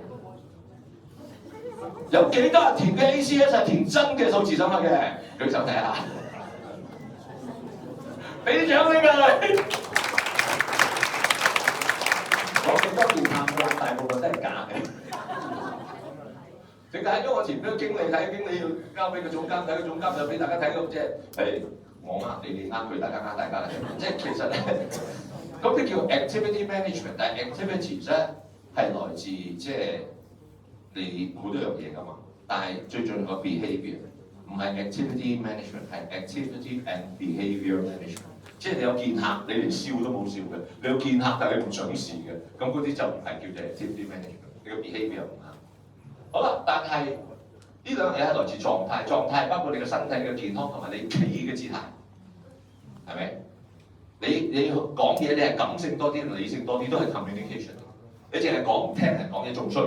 有幾多人填嘅 ACS 係填真嘅數字上去嘅？舉手睇下，俾啲獎先佢。我記得電探嘅大部分都係假嘅。點解？因為我填俾個經理睇，經理要交俾個總監睇，個總監就俾大家睇咁，即係我呃你，你呃佢，大家呃大家嘅。即係其實咧，咁啲叫 activity management， 但係 activities 咧係來自即係。你好多樣嘢㗎嘛，但係最重要個 behaviour 唔係 activity management， 係 activity and behaviour management。即係你有見客，你連笑都冇笑嘅；你有見客，但係你唔想事嘅，咁嗰啲就唔係叫做 activity management。你個 behaviour 唔啱。好啦，但係呢兩樣嘢係來自狀態，狀態包括你個身體嘅健康同埋你企嘅姿態，係咪？你講嘢你係感性多啲，理性多啲，都係 communication。你淨係講唔聽人講嘢仲衰。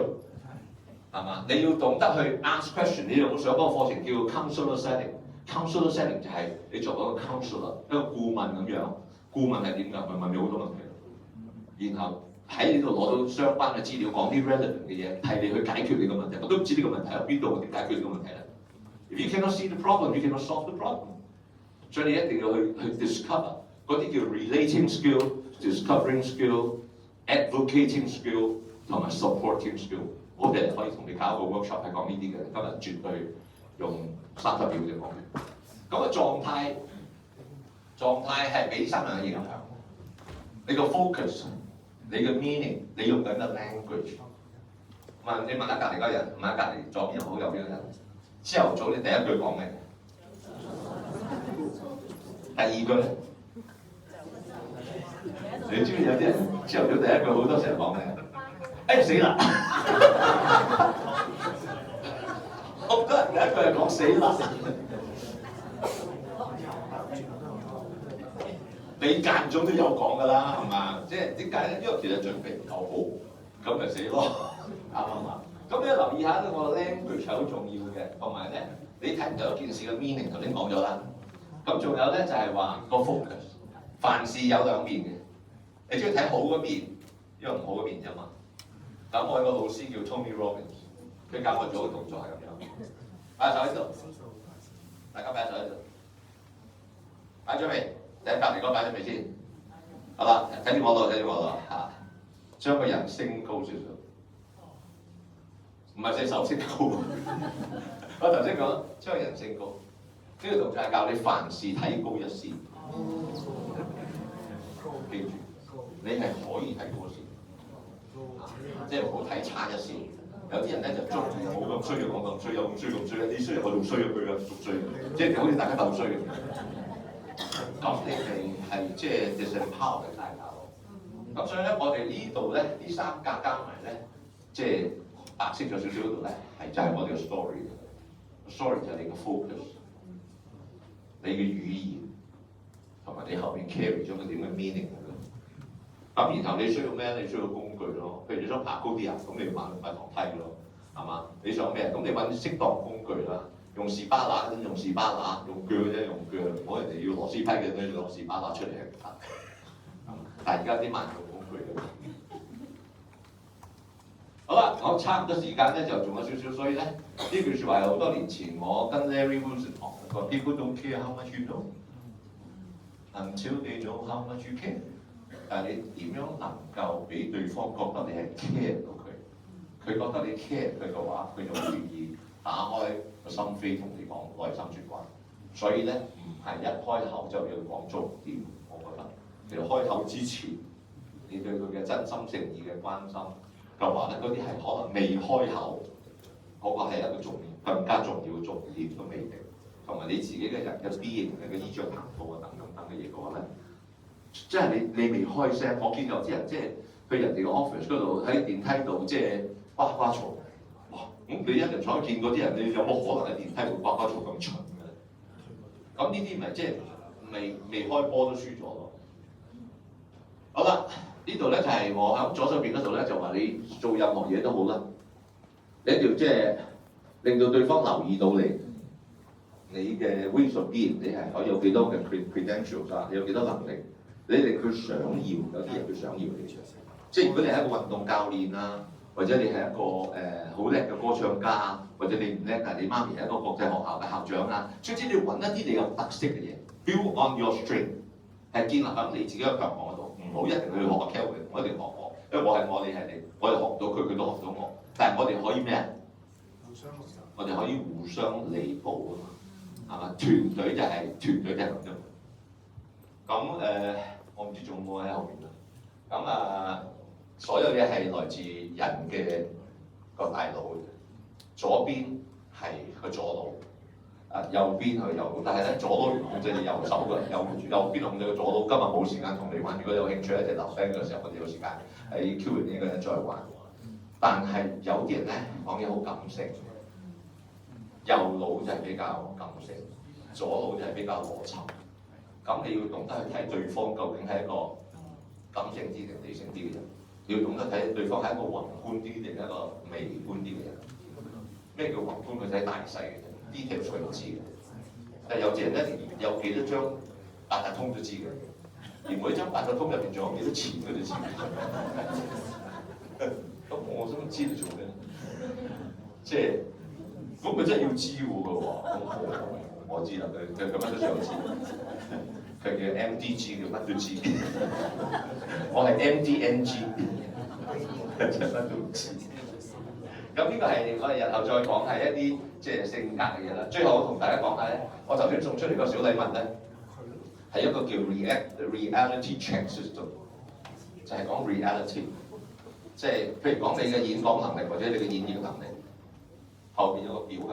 係嘛？你要懂得去 ask question。你有冇上嗰個課程叫 counselor setting？counselor setting 就係你做嗰個 counselor，一個顧問咁樣。顧問係點㗎？佢問你好多問題，然後喺呢度攞到相關嘅資料，講啲 relevant 嘅嘢，替你去解決你個問題。我都唔知呢個問題喺邊度，點解決呢個問題咧 ？If you cannot see the problem, you cannot solve the problem。所以你一定要去 discover 嗰啲叫 relating skill、discovering skill、advocating skill 同埋 supporting skill。我哋可以同你搞一個 workshop 係講呢啲嘅，今日絕對用30秒就講完。咁個狀態係俾3樣嘢影響，你個 focus、你嘅 meaning、你用緊嘅 language。你問下隔離嗰人，問下隔離左邊又好右邊嗰人，朝頭早你第一句講咩？第二句咧？你知唔知有啲人朝頭早第一句好多時候講咩？死啦！好多人第一句係講死啦。你間中都有講㗎啦，係嘛？即係點解咧？因為其實準備唔夠好，咁咪死咯，啱唔啱？咁你留意下我 language 係好重要嘅，同埋咧，你睇唔到一件事嘅 meaning， 頭先講咗啦。咁仲有咧就係話個 focus， 凡事有兩面嘅，你中意睇好嗰面，因為唔好嗰面啫嘛。咁我有個老師叫 Tony Robbins， 佢教我做嘅動作係咁樣，擺手喺度，大家擺手喺度，擺咗未？第一隔離嗰個擺咗未先？好啦，睇住我度，睇住我度嚇，將個人升高少少，唔係隻手升高。我頭先講將個人升高，呢個動作係教你凡事睇高一線，記住，你係可以睇高一線。即係唔好睇差一線，有啲人咧就中意冇咁衰嘅講咁衰，有咁衰咁衰，你衰我仲衰過佢嘅，仲衰，即係好似大家鬥衰咁。咁你哋係即係 disempower 嘅大家咯。咁所以咧，我哋呢度咧，呢3格加埋咧，即係白色咗少少嗰度咧，係就係我哋嘅 story 嘅。story 就係你嘅 focus， 你嘅語言同埋你後邊 carry 咗個點嘅 meaning。咁然後你需要咩？你需要工具咯。譬如你想爬高啲啊，咁你要買堂梯咯，係嘛？你想咩？咁你揾適當工具啦。用士巴拿嗰啲用士巴拿，用鋸嗰啲用鋸。唔好人哋要螺絲批嘅，你攞士巴拿出嚟係唔得。但係而家啲萬用工具㗎嘛。好啦，啦，我差唔多時間咧就仲有少少，所以咧呢句説話係好多年前我跟 Larry Wilson 學嘅，佢話 People don't care how much you know until they know how much you care。但係你點樣能夠俾對方覺得你係 care 到佢？佢覺得你 care 佢嘅話，佢就會願意打開個心扉同你講內心説話。所以咧唔係一開口就要講重點，我覺得其實開口之前，你對佢嘅真心誠意嘅關心嘅話咧，嗰啲係可能未開口，嗰個係一個更加重要嘅重點都未定。同埋你自己嘅人嘅 being 你嘅衣着談吐啊等嘅嘢嘅話咧，即係你未開聲，我見有啲人即係去人哋嘅 office 嗰度喺電梯度即係呱呱嘈，哇！咁你一日坐見嗰啲人，你有冇可能喺電梯度呱呱嘈咁蠢嘅咧？咁呢啲咪即係未開波都輸咗咯。好啦，呢度咧就係我喺左手邊嗰度咧就話你做任何嘢都好啦，你一定要即係令到對方留意到你嘅 ways of being， 你係可以有幾多嘅 credentials 啊？你有幾多能力？你令佢想要，有啲人佢想要你。即係如果你係一個運動教練啊，或者你係一個好叻嘅歌唱家，或者你唔叻，但係你媽咪係一個國際學校嘅校長啊，總之你要揾一啲你有特色嘅嘢 ，build on your strength， 係建立喺你自己嘅強項嗰度，唔好一定去學 Kelvin， 我一定學我，因為我係我，你係你，我哋學唔到佢，佢都學唔到我，但係我哋可以咩啊？我哋可以互相彌補啊嘛。係嘛？團隊就係咁啫。咁我唔知仲有冇喺後邊啦。咁所有嘢係來自人嘅個大腦，左邊係個左腦，右邊係右腦。但係咧，左腦控制你右手嘅，右邊控制個左腦。今日冇時間同你玩，如果有興趣咧，就留低嘅時候，我哋有時間喺 Q&A 嗰陣再玩。但係有啲人咧講嘢好感性。右腦就係比較感性，左腦就係比較邏輯。咁你要懂得去睇對方究竟係一個感性啲定理性啲嘅人，你要懂得睇對方係一個宏觀啲定一個微觀啲嘅人。咩叫宏觀？佢睇大細嘅啫，detail 佢唔知嘅。但係有啲人咧，有幾多張八達通都知嘅，而每張八達通入邊仲有幾多錢佢都知。咁我想知你做咩？即係。咁佢真係要知喎佢話，我知啦，佢乜都想知，佢叫 MDG 叫乜都知，我係 MDNG， 乜都唔知。咁呢個係我哋日後再講係一啲即係性格嘅嘢啦。最後我同大家講下咧，我頭先送出嚟個小禮物咧，係一個叫 reality check system， 就係講 reality， 即係譬如講你嘅演講能力或者你嘅演繹能力。後邊有個表㗎，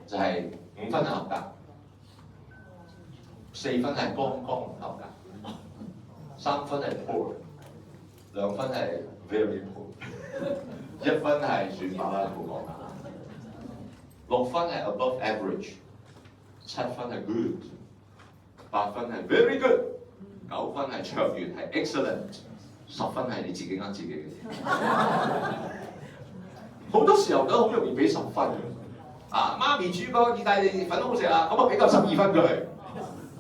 就係5分係合格，4分係剛剛唔合格，3分係 poor， 2分係 very poor， 1分係算罷啦，冇講，6分係 above average， 7分係 good， 8分係 very good， 9分係卓越係 excellent， 10分係你自己呃自己嘅嘢。好多時候都好容易俾10分嘅，媽咪煮個意大利粉好食啊，咁我俾夠12分佢，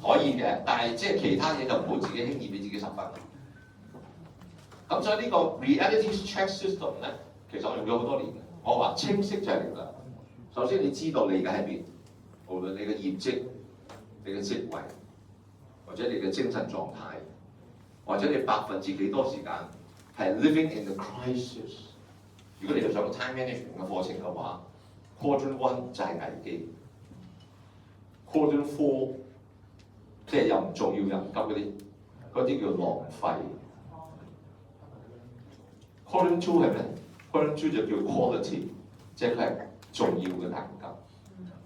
可以嘅，但係即係其他嘢就唔好自己輕易俾自己10分。咁所以呢個 reality check system 咧，其實我用咗好多年。我話清晰就係嚟啦。首先你知道你而家喺邊，無論你嘅業績、你嘅職位，或者你嘅精神狀態，或者你%幾多時間係 living in the crisis。如果你要上 time management 嘅課程嘅話 ，Quadrant 1就係危機 ，Quadrant 4即係又唔重要又唔急嗰啲叫浪費。Quadrant 2係咩 ？Quadrant 2就叫 quality， 即係佢係重要嘅但唔急。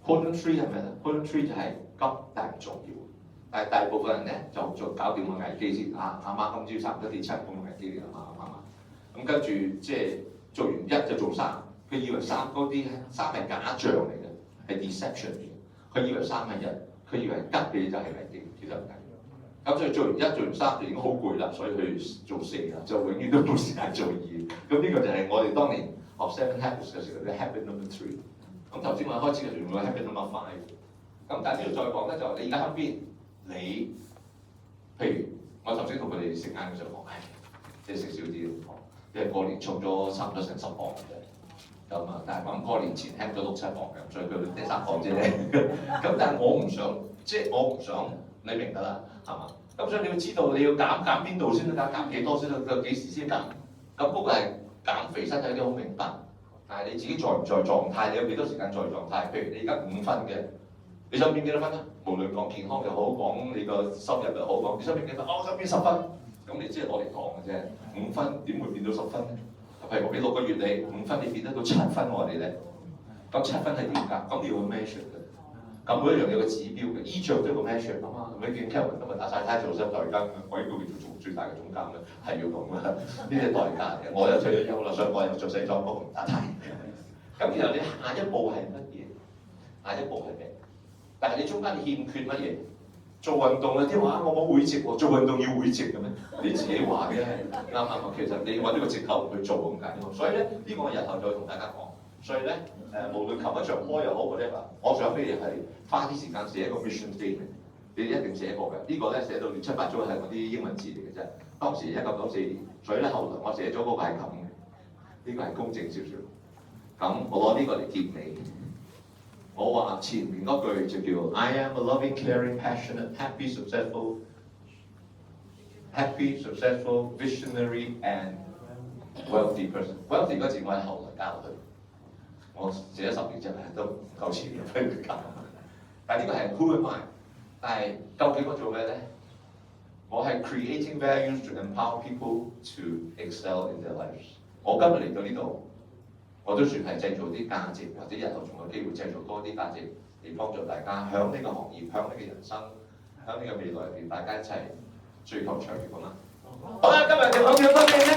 Quadrant 3係咩咧 ？Quadrant 3就係急但唔重要。但係大部分人咧就搞掂個危機先。阿媽今朝差唔多跌7咁嘅危機嚟㗎嘛，咁跟住即係。做完1就做3，佢以為3嗰啲3係假象嚟嘅，係 deception 嚟嘅。佢以為3係1，佢以為急嘅嘢就係危機，其實唔係。咁所以做完1、做完3就已經好攰啦，所以去做4啦，就永遠都冇時間做2。咁呢個就係我哋當年學 Seven Habits 嘅時候嘅 habit number 3。咁頭先我一開始嘅時候用咗 habit number 5。咁但係呢度再講咧，就你而家喺邊？你譬如我頭先同佢哋食晏嘅時候講，你食少啲。跟住過年重咗差唔多成10磅嘅。咁啊，但係咁過年前輕咗6、7磅嘅，所以佢第3磅啫。咁但係我唔想，即係我唔想，你明得啦，係嘛？咁所以你要知道你要減邊度先得㗎，減幾多先得，幾時先減？咁嗰個係減肥身體啲好明白，但係你自己在唔在狀態，你有幾多時間在狀態？譬如你而家5分嘅，你想變幾多分啊？無論講健康又好，講你個收入又好，講你想變幾分？我想變10分，咁你只係攞嚟講嘅啫。5分點會變到10分咧？譬如我俾6個月你5分，你變得到7分我哋咧，咁7分係點㗎？咁你要 measure 嘅，咁每一樣有個指標嘅，衣着都有個 measure 㗎嘛。你見 Kevin 今日打晒呔做身代更，我應該會做最大嘅總監咧，係要咁啦，呢啲代價嘅。我又退咗休啦，所以我又着西裝，我唔打呔。咁然後你下一步係乜嘢？下一步係咩？但係你中間欠缺乜嘢？做運動啊啲話我冇會籍喎，做運動要會籍嘅咩？你自己話嘅，啱唔啱？其實你揾呢個藉口去做咁解咯。所以咧，呢個我日後再同大家講。所以咧，無論琴一場波又好嗰啲啊，我想俾你係花啲時間寫一個 mission statement，你一定寫過嘅。呢個咧寫到亂七八糟係嗰啲英文字嚟嘅啫。當時1994年，所以咧後來我寫咗嗰個係咁嘅，呢個係公正少少。咁我攞呢個嚟貼你。我話前面嗰句就叫 I am a loving, caring, passionate, happy, successful, visionary and wealthy person。wealthy 嗰字我係後來加落去，我寫咗10年之後都唔夠錢嘅，俾佢加。但係呢個係 who am I？但係究竟我做咩咧？我係 creating values to empower people to excel in their lives。我今日嚟到呢度。我都算係製造啲價值，或者日後仲有機會製造多啲價值，嚟幫助大家響呢個行業、響呢個人生、響呢個未來入邊，大家一齊追求卓越咁啦。好啦，今日就講咗多謝咧。